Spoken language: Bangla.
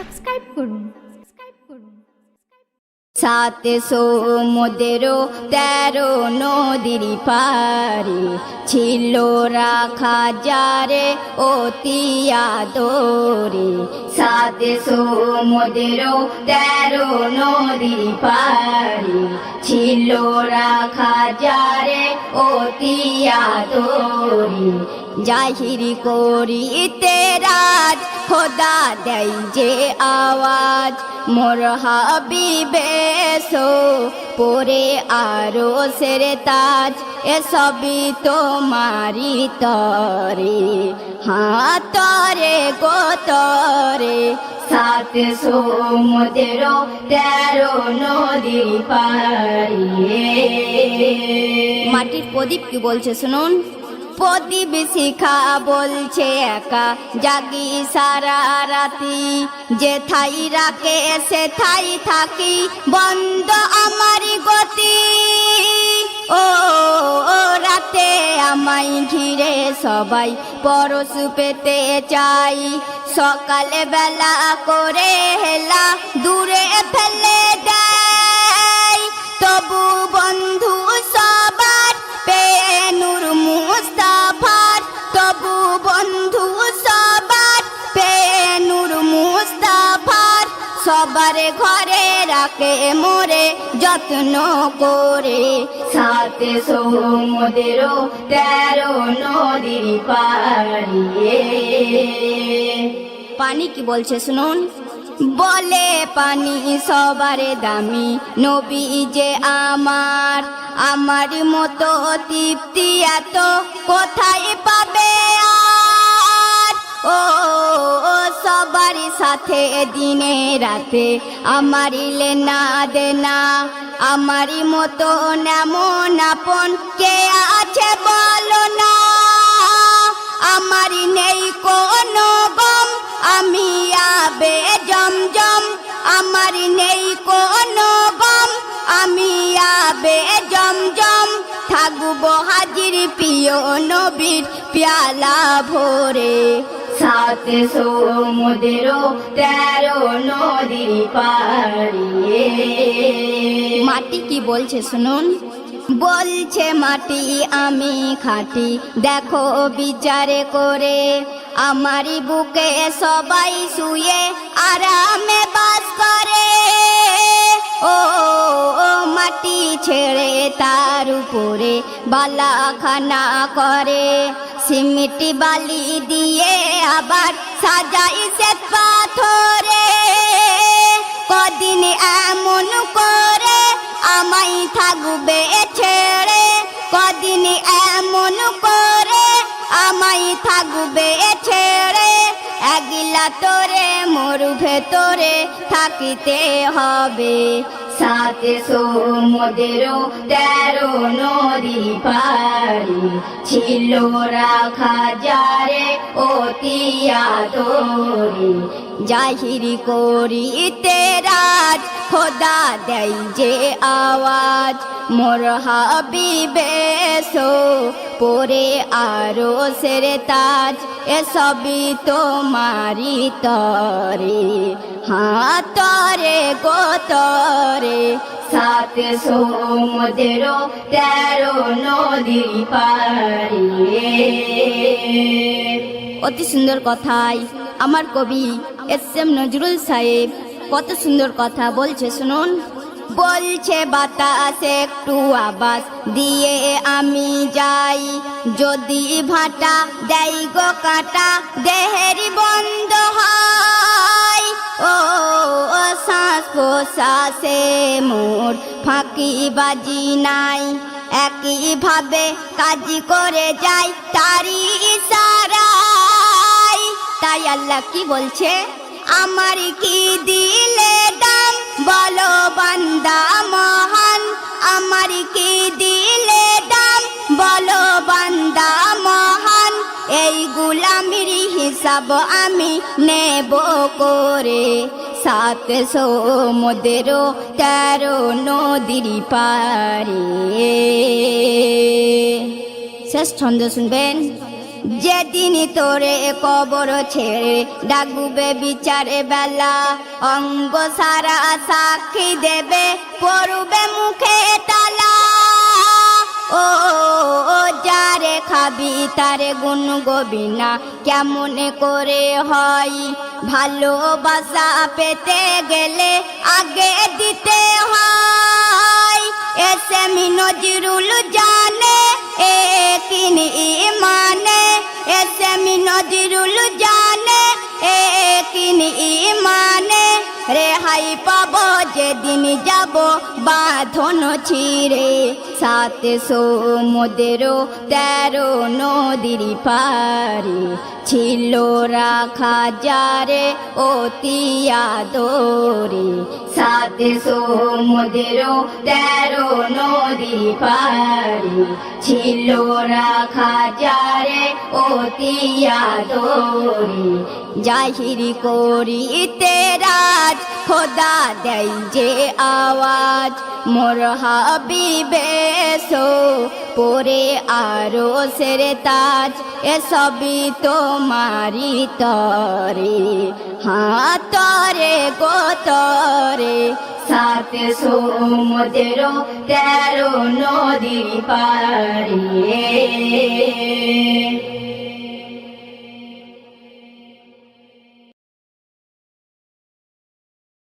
সাবস্ক্রাইব করুন। সাত সমুদ্র 13 নদীর পারে ছিল রাখা যারে অতি আদরে। সাত সমুদ্র 13 নদীর পারে ছিল রাখা যারে অতি আদরে। জাহির করিতে রাজ খোদা দেয় যে আওয়াজ, মোর হাবিবে সো পরে আরো সেরে তাজ, এসবই তোমারি তরে, হাতরে গোতরে। সাত সমুদ্র 13 নদীর পারে। মাটির প্রদীপ কি বলছে শুনুন। প্রদীপ শিখা বলছে একা জাগি সারা রাতি, যে ঠাই রাখে সে ঠাই থাকি বন্ধ আমার গতি। ও রাতে আমায় ঘিরে সবাই পরশ পেতে চাই, সকালে বেলা করে হেলা দূরে ফেলে দেয়। তবু বন্ধু সবার পেয়ে নূর মুস্তাফার, তবু বন্ধু সবার পেয়ে নূর মুস্তাফার। সবার ঘরে রাখে মোরে যত্ন করে। সাত সমুদ্র 13 নদীর পারে। পানি কি বলছে শুনুন। বলে পানি সবার দামি, নবী যে আমার, আমার মতো তৃপ্তি এত কোথায় পাবে আর। ও সবার সাথে দিনে রাতে আমার লেনা দেনা, আমারই মতো এমন আপন কে আছে বলো না। আমার নেই কোনো গম, আমি আবে জমজম, আমার নেই কোনো গম, আমি আবে জমজম। থাকবো হাজির প্রিয় নবীর পেয়ালা ভরে। সাত সমুদ্র 13 নদীর পারে। মাটি কি বলছে শুনুন। বলছে মাটি আমি খাঁটি দেখো বিচারে করে, আমারই বুকে সবাই শুয়ে আরামে বাস করে। ও মাটি ছেড়ে তার উপরে বালাখানা করে, সিমেন্টি বালি দিয়ে আবার সাজাই শ্বেত পাথরে। কদিন এমন করে আমায় থাকবে ছেড়ে, কদিন এমন করে আমায় থাকবে ছেড়ে। একলা তোরে মোর ভেতরে থাকিতে হবে। সাত সমুদ্র 13 নদীর পারে ছিল রাখা যারে অতি আদরে। জাহির করিতে রাজ খোদা দেয় যে আওয়াজ, মোর হাবিবে সো পরে আরো সেরে তাজ, এসবই তোমারি তরে, হাতরে গোতরে। সাত সমুদ্র 13 নদীর পারে। অতি সুন্দর কথায় আমার কবি এস.এম. নজরুল সাহেব কত সুন্দর কথা বলছে শুনুন। বলছে বাতাস একটু আবাস দিয়ে আমি যাই, যদি ভাটা দেয় গো কাটা দেহেরি বন্ধ হয়। ও শ্বাস প্রশ্বাসে মোর ফাঁকি বাজি নাই, একইভাবে কাজ করে যাই তারি ইশারায়। তাই আল্লাহ কি বলছে, আমার কি দিলে দাম বলো বান্দা মহান, আমার কি দিলে দাম বলো বান্দা মহান। এই গুলামির হিসাব আমি নেব করে। সাত সমুদ্র 13 নদীর পারে। শেষ ছন্দ শুনবেন। যেদিন তোরে কবর ছেড়ে ডাকবে বিচারে বেলা, অঙ্গ সারা সাক্ষী দেবে পড়বে মুখে তালা। ও যারে খাবি তারে গুণ গবি না, কেমন করে হয়? ভালোবাসা পেতে গেলে আগে দিতে হয়। এসে মি নজরুল জানে একিন ইমানে, এসে মি নজরুল জানে একিন ইমানে। রেহাই পাব যেদিন যাব বাঁধন ছিঁড়ে, 7 সমুদ্র 13 নদীর পারে ছিল রাখা যারে অতি আদরে। 7 সমুদ্র 13 নদীর পারে ছিল রাখা যারে অতি আদরে। জাহির করিতে রাজ খোদা দেয় যে আওয়াজ, মোর হাবিবেশো পরে আরো সেরে তাজ। এসবই তোমারি তরে, হ্যাঁ তরে গো তরে। 7 সমুদ্র 13 নদীর পারে